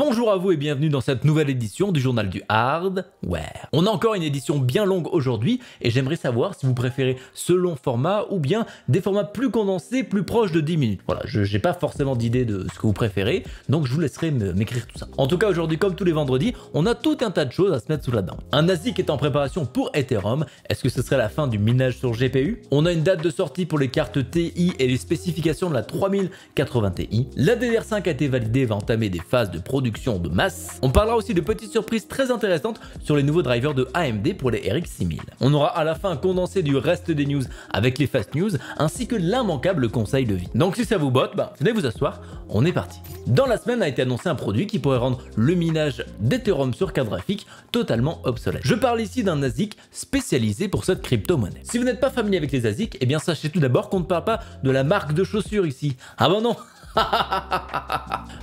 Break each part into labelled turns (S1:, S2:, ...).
S1: Bonjour à vous et bienvenue dans cette nouvelle édition du journal du hardware. On a encore une édition bien longue aujourd'hui et j'aimerais savoir si vous préférez ce long format ou bien des formats plus condensés, plus proches de 10 minutes. Voilà, je n'ai pas forcément d'idée de ce que vous préférez, donc je vous laisserai m'écrire tout ça. En tout cas, aujourd'hui, comme tous les vendredis, on a tout un tas de choses à se mettre sous la dent. Un ASIC est en préparation pour Ethereum. Est-ce que ce serait la fin du minage sur GPU? On a une date de sortie pour les cartes TI et les spécifications de la 3080 Ti. La DDR5 a été validée et va entamer des phases de production de masse. On parlera aussi de petites surprises très intéressantes sur les nouveaux drivers de AMD pour les RX 6000. On aura à la fin un condensé du reste des news avec les fast news ainsi que l'immanquable conseil de vie. Donc si ça vous botte, venez vous asseoir, on est parti. Dans la semaine a été annoncé un produit qui pourrait rendre le minage d'Ethereum sur carte graphique totalement obsolète. Je parle ici d'un ASIC spécialisé pour cette crypto-monnaie. Si vous n'êtes pas familier avec les ASIC, eh bien sachez tout d'abord qu'on ne parle pas de la marque de chaussures ici. Ah bon non.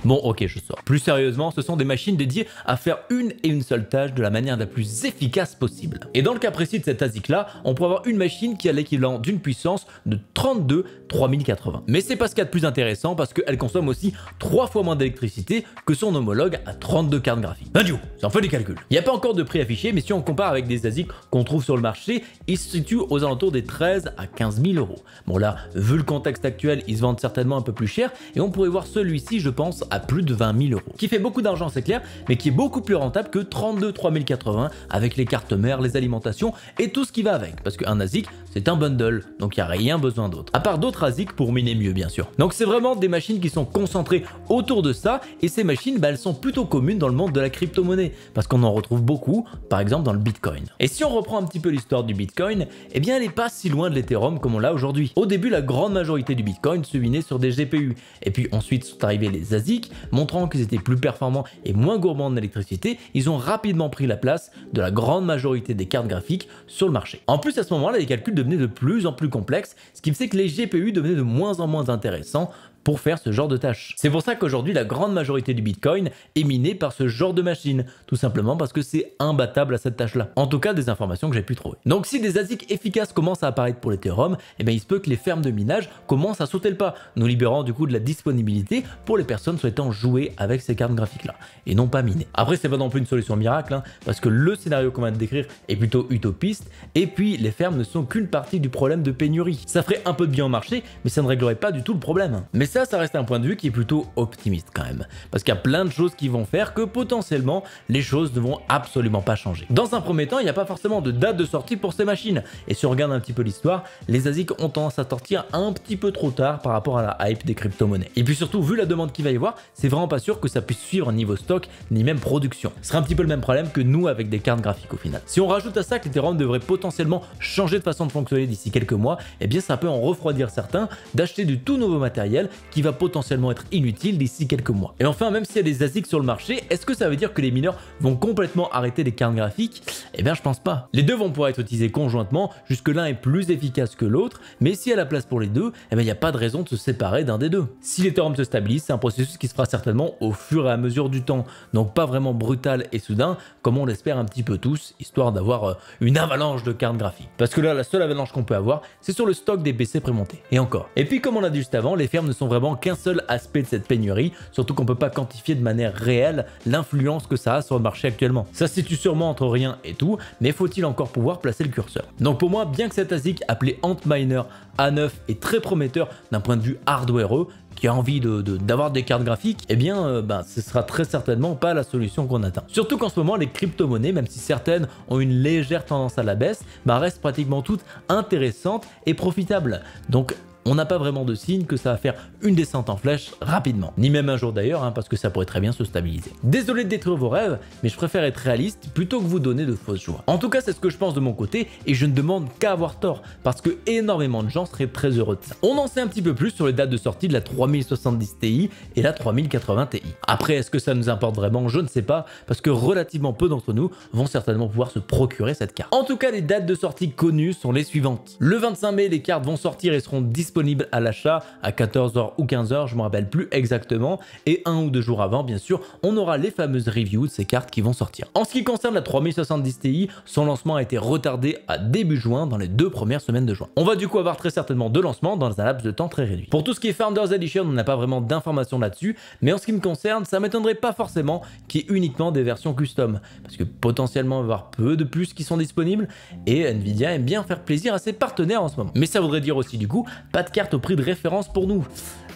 S1: Bon ok, je sors. Plus sérieusement, ce sont des machines dédiées à faire une et une seule tâche de la manière la plus efficace possible. Et dans le cas précis de cet ASIC là, on pourrait avoir une machine qui a l'équivalent d'une puissance de 32 3080. Mais c'est pas ce qu'il y a de plus intéressant parce qu'elle consomme aussi 3 fois moins d'électricité que son homologue à 32 cartes graphiques. Adieu, ça en fait des calculs. Il n'y a pas encore de prix affiché, mais si on compare avec des ASIC qu'on trouve sur le marché, ils se situent aux alentours des 13 à 15 000 euros. Bon là, vu le contexte actuel, ils se vendent certainement un peu plus cher et on pourrait voir celui-ci, je pense, à plus de 20 000 euros. Qui fait beaucoup d'argent, c'est clair, mais qui est beaucoup plus rentable que 32 3080 avec les cartes mères, les alimentations et tout ce qui va avec. Parce qu'un ASIC, c'est un bundle, donc il n'y a rien besoin d'autre. À part d'autres ASIC pour miner mieux, bien sûr. Donc c'est vraiment des machines qui sont concentrées autour de ça et ces machines, elles sont plutôt communes dans le monde de la crypto-monnaie parce qu'on en retrouve beaucoup, par exemple dans le Bitcoin. Et si on reprend un petit peu l'histoire du Bitcoin, eh bien elle n'est pas si loin de l'Ethereum comme on l'a aujourd'hui. Au début, la grande majorité du Bitcoin se minait sur des GPU. Et puis ensuite sont arrivés les ASIC, montrant qu'ils étaient plus performants et moins gourmands en électricité. Ils ont rapidement pris la place de la grande majorité des cartes graphiques sur le marché. En plus, à ce moment-là, les calculs devenaient de plus en plus complexes, ce qui fait que les GPU devenaient de moins en moins intéressants pour faire ce genre de tâches. C'est pour ça qu'aujourd'hui, la grande majorité du Bitcoin est minée par ce genre de machine, tout simplement parce que c'est imbattable à cette tâche-là. En tout cas, des informations que j'ai pu trouver. Donc si des ASIC efficaces commencent à apparaître pour l'Ethereum, eh bien il se peut que les fermes de minage commencent à sauter le pas, nous libérant du coup de la disponibilité pour les personnes souhaitant jouer avec ces cartes graphiques-là, et non pas miner. Après, c'est pas non plus une solution miracle, parce que le scénario qu'on vient de décrire est plutôt utopiste, et puis les fermes ne sont qu'une partie du problème de pénurie. Ça ferait un peu de bien au marché, mais ça ne réglerait pas du tout le problème. Mais ça reste un point de vue qui est plutôt optimiste quand même, parce qu'il y a plein de choses qui vont faire que potentiellement les choses ne vont absolument pas changer. Dans un premier temps, il n'y a pas forcément de date de sortie pour ces machines, et si on regarde un petit peu l'histoire, les ASIC ont tendance à sortir un petit peu trop tard par rapport à la hype des crypto-monnaies. Et puis surtout, vu la demande qu'il va y avoir, c'est vraiment pas sûr que ça puisse suivre niveau stock ni même production. Ce serait un petit peu le même problème que nous avec des cartes graphiques au final. Si on rajoute à ça que l'Ethereum devrait potentiellement changer de façon de fonctionner d'ici quelques mois, eh bien ça peut en refroidir certains d'acheter du tout nouveau matériel qui va potentiellement être inutile d'ici quelques mois. Et enfin, même s'il y a des ASIC sur le marché, est-ce que ça veut dire que les mineurs vont complètement arrêter les cartes graphiques? Eh bien je pense pas. Les deux vont pouvoir être utilisés conjointement, jusque l'un est plus efficace que l'autre, mais s'il y a la place pour les deux, eh bien il n'y a pas de raison de se séparer d'un des deux. Si l'Ethereum se stabilise, c'est un processus qui se fera certainement au fur et à mesure du temps, donc pas vraiment brutal et soudain, comme on l'espère un petit peu tous, histoire d'avoir une avalanche de cartes graphiques. Parce que là, la seule avalanche qu'on peut avoir, c'est sur le stock des PC prémontés. Et encore. Et puis comme on l'a dit juste avant, les fermes ne sont vraiment qu'un seul aspect de cette pénurie, surtout qu'on peut pas quantifier de manière réelle l'influence que ça a sur le marché actuellement. Ça se situe sûrement entre rien et tout, mais faut-il encore pouvoir placer le curseur? Donc pour moi, bien que cet ASIC appelé Antminer A9 est très prometteur d'un point de vue hardwareeux, qui a envie d'avoir des cartes graphiques, eh bien ce sera très certainement pas la solution qu'on attend. Surtout qu'en ce moment, les crypto-monnaies, même si certaines ont une légère tendance à la baisse, restent pratiquement toutes intéressantes et profitables. Donc on n'a pas vraiment de signe que ça va faire une descente en flèche rapidement. Ni même un jour d'ailleurs, parce que ça pourrait très bien se stabiliser. Désolé de détruire vos rêves, mais je préfère être réaliste plutôt que vous donner de fausses joies. En tout cas, c'est ce que je pense de mon côté et je ne demande qu'à avoir tort, parce que énormément de gens seraient très heureux de ça. On en sait un petit peu plus sur les dates de sortie de la 3070 Ti et la 3080 Ti. Après, est-ce que ça nous importe vraiment? Je ne sais pas, parce que relativement peu d'entre nous vont certainement pouvoir se procurer cette carte. En tout cas, les dates de sortie connues sont les suivantes. Le 25 mai, les cartes vont sortir et seront disponibles disponible à l'achat à 14h ou 15h, je me rappelle plus exactement, et 1 ou 2 jours avant, bien sûr, on aura les fameuses reviews de ces cartes qui vont sortir. En ce qui concerne la 3070 Ti, son lancement a été retardé à début juin, dans les 2 premières semaines de juin. On va du coup avoir très certainement 2 lancements dans un laps de temps très réduit. Pour tout ce qui est Founders Edition, on n'a pas vraiment d'informations là-dessus, mais en ce qui me concerne, ça m'étonnerait pas forcément qu'il y ait uniquement des versions custom, parce que potentiellement on va avoir peu de puces qui sont disponibles, et Nvidia aime bien faire plaisir à ses partenaires en ce moment. Mais ça voudrait dire aussi du coup, pas de carte au prix de référence pour nous.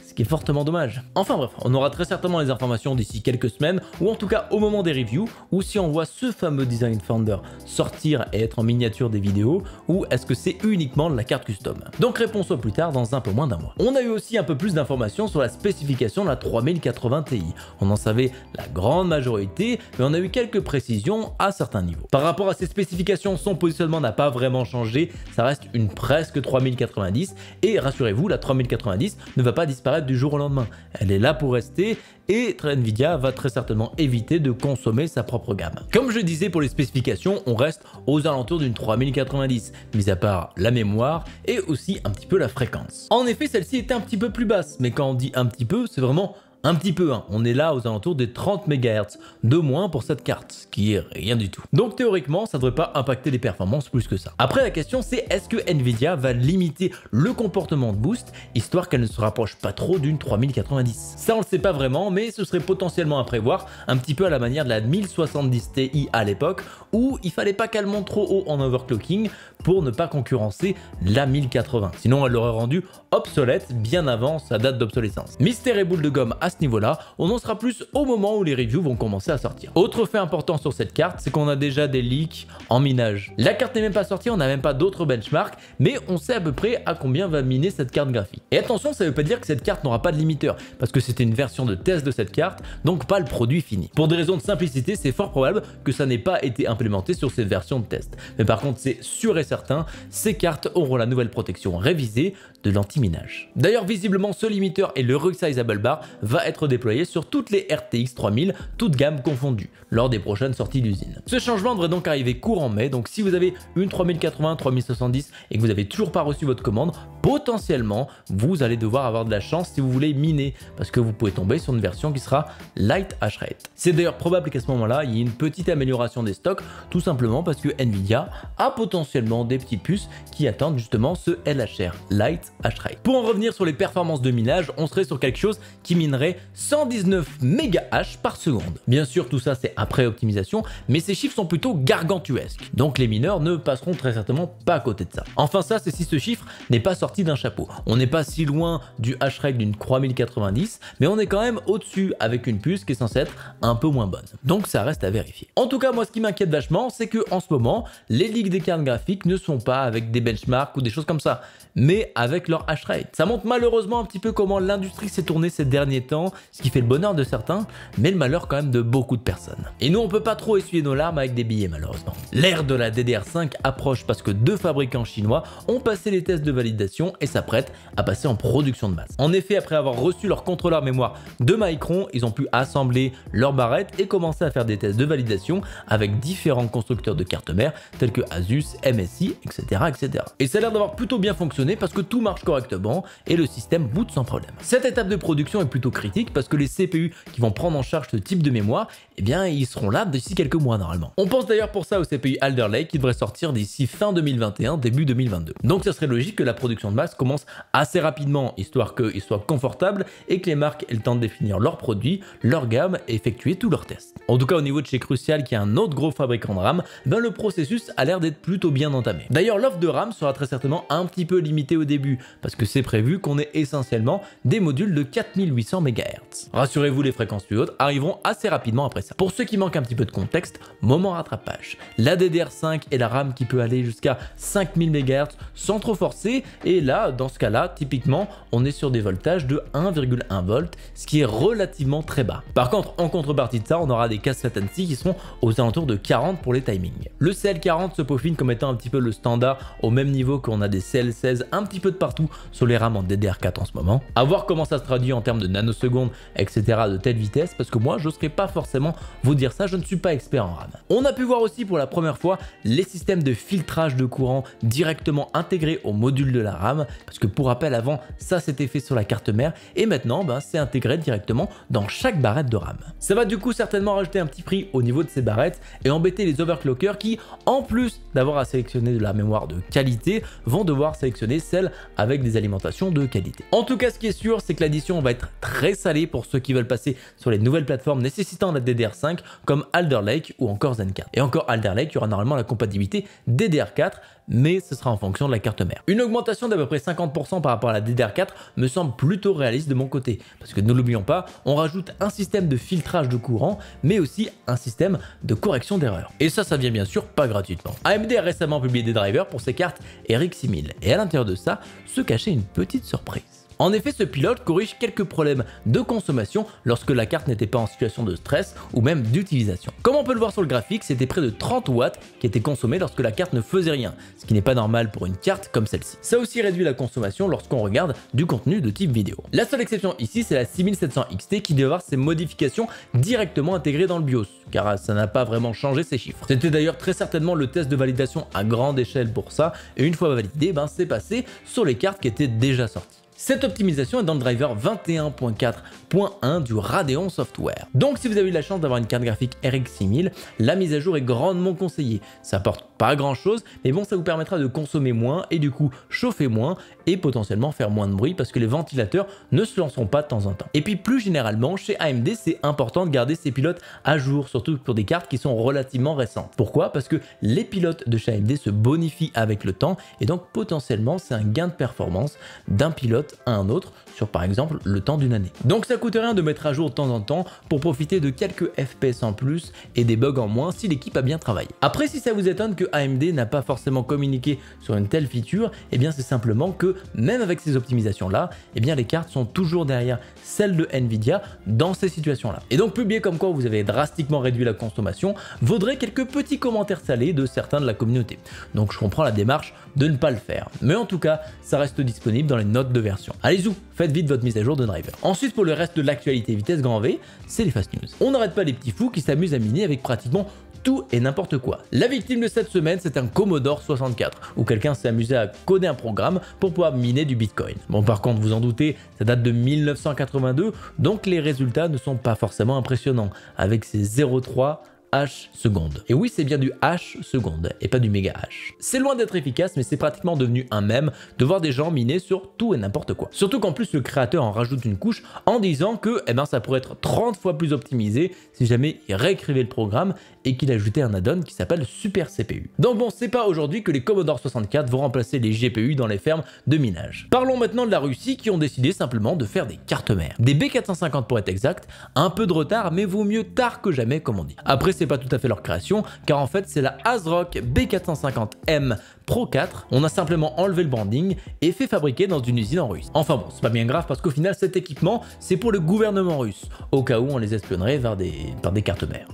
S1: Ce qui est fortement dommage. Enfin bref, on aura très certainement les informations d'ici quelques semaines, ou en tout cas au moment des reviews, ou si on voit ce fameux Design Founder sortir et être en miniature des vidéos, ou est-ce que c'est uniquement de la carte custom. Donc réponse au plus tard dans un peu moins d'un mois. On a eu aussi un peu plus d'informations sur la spécification de la 3080 Ti. On en savait la grande majorité, mais on a eu quelques précisions à certains niveaux. Par rapport à ces spécifications, son positionnement n'a pas vraiment changé, ça reste une presque 3090, et rassurez-vous, la 3090 ne va pas disparaître du jour au lendemain. Elle est là pour rester et Nvidia va très certainement éviter de consommer sa propre gamme. Comme je disais pour les spécifications, on reste aux alentours d'une 3090, mis à part la mémoire et aussi un petit peu la fréquence. En effet, celle-ci est un petit peu plus basse, mais quand on dit un petit peu, c'est vraiment un petit peu, hein. On est là aux alentours des 30 MHz de moins pour cette carte, ce qui est rien du tout. Donc théoriquement, ça ne devrait pas impacter les performances plus que ça. Après la question c'est est-ce que Nvidia va limiter le comportement de boost, histoire qu'elle ne se rapproche pas trop d'une 3090. Ça on le sait pas vraiment, mais ce serait potentiellement à prévoir, un petit peu à la manière de la 1070 Ti à l'époque, où il fallait pas qu'elle monte trop haut en overclocking pour ne pas concurrencer la 1080. Sinon elle l'aurait rendue obsolète bien avant sa date d'obsolescence. Mystère et boule de gomme à ce niveau-là, on en sera plus au moment où les reviews vont commencer à sortir. Autre fait important sur cette carte, c'est qu'on a déjà des leaks en minage. La carte n'est même pas sortie, on n'a même pas d'autres benchmarks, mais on sait à peu près à combien va miner cette carte graphique. Et attention, ça ne veut pas dire que cette carte n'aura pas de limiteur, parce que c'était une version de test de cette carte, donc pas le produit fini. Pour des raisons de simplicité, c'est fort probable que ça n'ait pas été implémenté sur cette version de test. Mais par contre, c'est sûr et certain, ces cartes auront la nouvelle protection révisée de l'anti-minage. D'ailleurs, visiblement, ce limiteur et le resizable bar va être déployé sur toutes les RTX 3000, toutes gammes confondues, lors des prochaines sorties d'usine. Ce changement devrait donc arriver courant mai, donc si vous avez une 3080, 3070 et que vous n'avez toujours pas reçu votre commande, potentiellement, vous allez devoir avoir de la chance si vous voulez miner, parce que vous pouvez tomber sur une version qui sera Light Hash Rate. C'est d'ailleurs probable qu'à ce moment-là, il y ait une petite amélioration des stocks, tout simplement parce que Nvidia a potentiellement des petites puces qui attendent justement ce LHR, Light Hash Rate. Pour en revenir sur les performances de minage, on serait sur quelque chose qui minerait 119 MHz par seconde. Bien sûr, tout ça c'est après optimisation, mais ces chiffres sont plutôt gargantuesques, donc les mineurs ne passeront très certainement pas à côté de ça. Enfin ça, c'est si ce chiffre n'est pas sorti d'un chapeau. On n'est pas si loin du hash rate d'une 3090, mais on est quand même au-dessus avec une puce qui est censée être un peu moins bonne. Donc ça reste à vérifier. En tout cas, moi ce qui m'inquiète vachement, c'est que en ce moment, les leaks des cartes graphiques ne sont pas avec des benchmarks ou des choses comme ça, mais avec leur hash rate. Ça montre malheureusement un petit peu comment l'industrie s'est tournée ces derniers temps, ce qui fait le bonheur de certains, mais le malheur quand même de beaucoup de personnes. Et nous on peut pas trop essuyer nos larmes avec des billets malheureusement. L'ère de la DDR5 approche parce que 2 fabricants chinois ont passé les tests de validation et s'apprêtent à passer en production de masse. En effet, après avoir reçu leur contrôleur mémoire de Micron, ils ont pu assembler leur barrette et commencer à faire des tests de validation avec différents constructeurs de cartes mères tels que Asus, MSI, etc. etc. Et ça a l'air d'avoir plutôt bien fonctionné parce que tout marche correctement et le système boot sans problème. Cette étape de production est plutôt critique parce que les CPU qui vont prendre en charge ce type de mémoire, eh bien ils seront là d'ici quelques mois normalement. On pense d'ailleurs pour ça au CPU Alder Lake qui devrait sortir d'ici fin 2021, début 2022. Donc ça serait logique que la production de masse commence assez rapidement, histoire qu'ils soient confortables et que les marques aient le temps de définir leurs produits, leur gamme et effectuer tous leurs tests. En tout cas au niveau de chez Crucial qui est un autre gros fabricant de RAM, ben le processus a l'air d'être plutôt bien entamé. D'ailleurs l'offre de RAM sera très certainement un petit peu limitée au début, parce que c'est prévu qu'on ait essentiellement des modules de 4800 MHz. Rassurez-vous, les fréquences plus hautes arriveront assez rapidement après ça. Pour ceux qui manquent un petit peu de contexte, moment rattrapage. La DDR5 et la RAM qui peut aller jusqu'à 5000 MHz sans trop forcer, et là, dans ce cas-là, typiquement, on est sur des voltages de 1,1 volts, ce qui est relativement très bas. Par contre, en contrepartie de ça, on aura des cases latency qui seront aux alentours de 40 pour les timings. Le CL40 se peaufine comme étant un petit peu le standard, au même niveau qu'on a des CL16 un petit peu de partout sur les RAM en DDR4 en ce moment. À voir comment ça se traduit en termes de nanosecond seconde, etc. de telle vitesse, parce que moi je ne saurais pas forcément vous dire ça, je ne suis pas expert en RAM. On a pu voir aussi pour la première fois les systèmes de filtrage de courant directement intégrés au module de la RAM, parce que pour rappel avant ça c'était fait sur la carte mère et maintenant c'est intégré directement dans chaque barrette de RAM. Ça va du coup certainement rajouter un petit prix au niveau de ces barrettes et embêter les overclockers qui, en plus d'avoir à sélectionner de la mémoire de qualité, vont devoir sélectionner celle avec des alimentations de qualité. En tout cas, ce qui est sûr, c'est que l'addition va être très salée pour ceux qui veulent passer sur les nouvelles plateformes nécessitant la DDR5 comme Alder Lake ou encore Zen 4. Et encore Alder Lake, il y aura normalement la compatibilité DDR4, mais ce sera en fonction de la carte mère. Une augmentation d'à peu près 50% par rapport à la DDR4 me semble plutôt réaliste de mon côté, parce que ne l'oublions pas, on rajoute un système de filtrage de courant, mais aussi un système de correction d'erreurs. Et ça vient bien sûr pas gratuitement. AMD a récemment publié des drivers pour ses cartes RX 6000, et à l'intérieur de ça se cachait une petite surprise. En effet, ce pilote corrige quelques problèmes de consommation lorsque la carte n'était pas en situation de stress ou même d'utilisation. Comme on peut le voir sur le graphique, c'était près de 30 watts qui étaient consommés lorsque la carte ne faisait rien, ce qui n'est pas normal pour une carte comme celle-ci. Ça aussi réduit la consommation lorsqu'on regarde du contenu de type vidéo. La seule exception ici, c'est la 6700 XT qui doit avoir ses modifications directement intégrées dans le BIOS, car ça n'a pas vraiment changé ses chiffres. C'était d'ailleurs très certainement le test de validation à grande échelle pour ça, et une fois validé, c'est passé sur les cartes qui étaient déjà sorties. Cette optimisation est dans le driver 21.4.1 du Radeon Software. Donc si vous avez eu la chance d'avoir une carte graphique RX 6000, la mise à jour est grandement conseillée. Ça apporte pas grand chose, mais bon, ça vous permettra de consommer moins et du coup chauffer moins et potentiellement faire moins de bruit parce que les ventilateurs ne se lanceront pas de temps en temps. Et puis plus généralement, chez AMD, c'est important de garder ces pilotes à jour, surtout pour des cartes qui sont relativement récentes. Pourquoi? Parce que les pilotes de chez AMD se bonifient avec le temps et donc potentiellement c'est un gain de performance d'un pilote à un autre sur par exemple le temps d'une année. Donc ça coûte rien de mettre à jour de temps en temps pour profiter de quelques FPS en plus et des bugs en moins si l'équipe a bien travaillé. Après, si ça vous étonne que AMD n'a pas forcément communiqué sur une telle feature, et bien c'est simplement que même avec ces optimisations là, et bien les cartes sont toujours derrière celles de Nvidia dans ces situations là. Et donc publier comme quoi vous avez drastiquement réduit la consommation vaudrait quelques petits commentaires salés de certains de la communauté. Donc je comprends la démarche de ne pas le faire. Mais en tout cas, ça reste disponible dans les notes de version. Allez-y, faites vite votre mise à jour de driver. Ensuite, pour le reste de l'actualité vitesse grand V, c'est les fast news. On n'arrête pas les petits fous qui s'amusent à miner avec pratiquement tout et n'importe quoi. La victime de cette semaine, c'est un Commodore 64, où quelqu'un s'est amusé à coder un programme pour pouvoir miner du Bitcoin. Bon, par contre, vous en doutez, ça date de 1982, donc les résultats ne sont pas forcément impressionnants, avec ces 0,3 H secondes. Et oui, c'est bien du H secondes et pas du méga H. C'est loin d'être efficace, mais c'est pratiquement devenu un mème de voir des gens miner sur tout et n'importe quoi. Surtout qu'en plus le créateur en rajoute une couche en disant que ça pourrait être 30 fois plus optimisé si jamais il réécrivait le programme et qu'il ajoutait un add-on qui s'appelle Super CPU. Donc bon, c'est pas aujourd'hui que les Commodore 64 vont remplacer les GPU dans les fermes de minage. Parlons maintenant de la Russie qui ont décidé simplement de faire des cartes mères. Des B450 pour être exact, un peu de retard mais vaut mieux tard que jamais comme on dit. Après, c'est pas tout à fait leur création car en fait c'est la ASRock B450M Pro 4. On a simplement enlevé le branding et fait fabriquer dans une usine en Russie. Enfin bon, c'est pas bien grave parce qu'au final cet équipement c'est pour le gouvernement russe au cas où on les espionnerait par des cartes mères.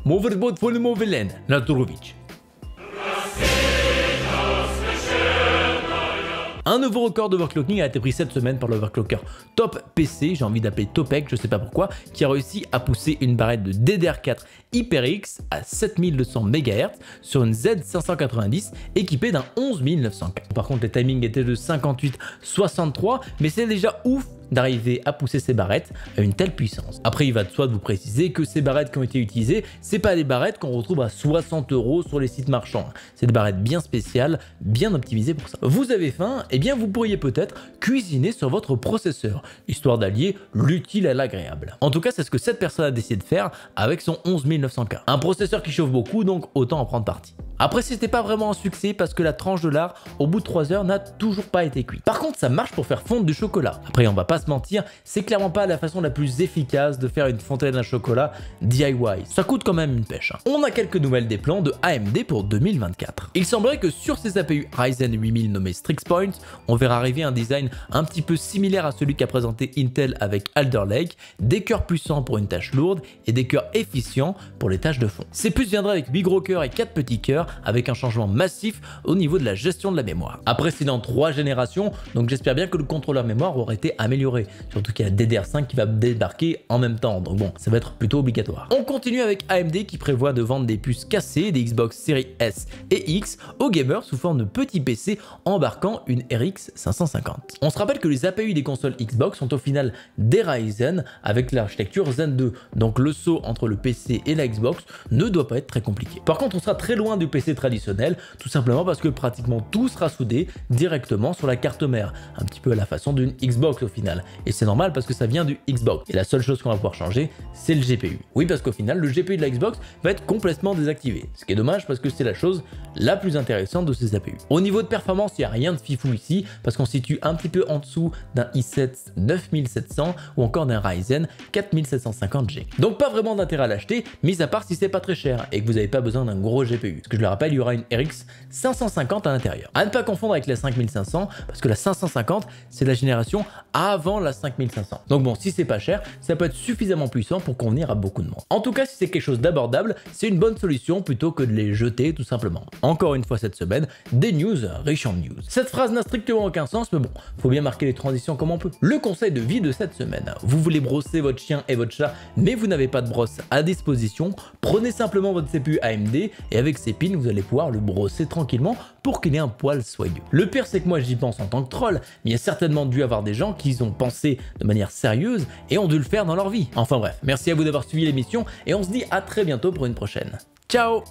S1: Un nouveau record d'overclocking a été pris cette semaine par l'overclocker Top PC, j'ai envie d'appeler Topec, je sais pas pourquoi, qui a réussi à pousser une barrette de DDR4 HyperX à 7200 MHz sur une Z590 équipée d'un 11900K. Par contre, les timings étaient de 58-63, mais c'est déjà ouf d'arriver à pousser ces barrettes à une telle puissance. Après, il va de soi de vous préciser que ces barrettes qui ont été utilisées, c'est pas des barrettes qu'on retrouve à 60 € sur les sites marchands. C'est des barrettes bien spéciales, bien optimisées pour ça. Vous avez faim? Eh bien, vous pourriez peut-être cuisiner sur votre processeur, histoire d'allier l'utile à l'agréable. En tout cas, c'est ce que cette personne a décidé de faire avec son 11900K. Un processeur qui chauffe beaucoup, donc autant en prendre parti. Après, c'était pas vraiment un succès parce que la tranche de lard, au bout de 3 heures, n'a toujours pas été cuite. Par contre, ça marche pour faire fondre du chocolat. Après, on va pas se mentir, c'est clairement pas la façon la plus efficace de faire une fontaine à chocolat DIY. Ça coûte quand même une pêche. On a quelques nouvelles des plans de AMD pour 2024. Il semblerait que sur ces APU Ryzen 8000 nommés Strix Point, on verra arriver un design un petit peu similaire à celui qu'a présenté Intel avec Alder Lake, des cœurs puissants pour une tâche lourde et des cœurs efficients pour les tâches de fond. Ces puces viendraient avec 8 gros cœurs et 4 petits cœurs avec un changement massif au niveau de la gestion de la mémoire. Après c'est dans 3 générations, donc j'espère bien que le contrôleur mémoire aurait été amélioré, surtout qu'il y a DDR5 qui va débarquer en même temps, donc bon, ça va être plutôt obligatoire. On continue avec AMD qui prévoit de vendre des puces cassées des Xbox Series S et X aux gamers sous forme de petits PC embarquant une RX 550. On se rappelle que les APU des consoles Xbox sont au final des Ryzen avec l'architecture Zen 2, donc le saut entre le PC et la Xbox ne doit pas être très compliqué. Par contre, on sera très loin du PC traditionnel, tout simplement parce que pratiquement tout sera soudé directement sur la carte mère, un petit peu à la façon d'une Xbox au final. Et c'est normal parce que ça vient du Xbox. Et la seule chose qu'on va pouvoir changer, c'est le GPU. Oui, parce qu'au final, le GPU de la Xbox va être complètement désactivé, ce qui est dommage parce que c'est la chose la plus intéressante de ces APU. Au niveau de performance, il n'y a rien de fifou ici, parce qu'on se situe un petit peu en dessous d'un i7 9700 ou encore d'un Ryzen 4750G. Donc pas vraiment d'intérêt à l'acheter, mis à part si c'est pas très cher et que vous n'avez pas besoin d'un gros GPU. Parce que je le rappelle, il y aura une RX 550 à l'intérieur. À ne pas confondre avec la 5500, parce que la 550, c'est la génération avant la 5500. Donc bon, si c'est pas cher, ça peut être suffisamment puissant pour convenir à beaucoup de monde. En tout cas, si c'est quelque chose d'abordable, c'est une bonne solution plutôt que de les jeter tout simplement. Encore une fois cette semaine, des news riches en news. Cette phrase n'a strictement aucun sens, mais bon, faut bien marquer les transitions comme on peut. Le conseil de vie de cette semaine: vous voulez brosser votre chien et votre chat, mais vous n'avez pas de brosse à disposition, prenez simplement votre CPU AMD et avec ces pins, vous allez pouvoir le brosser tranquillement pour qu'il ait un poil soyeux. Le pire, c'est que moi j'y pense en tant que troll, mais il y a certainement dû avoir des gens qui y ont pensé de manière sérieuse et ont dû le faire dans leur vie. Enfin bref, merci à vous d'avoir suivi l'émission et on se dit à très bientôt pour une prochaine. Ciao!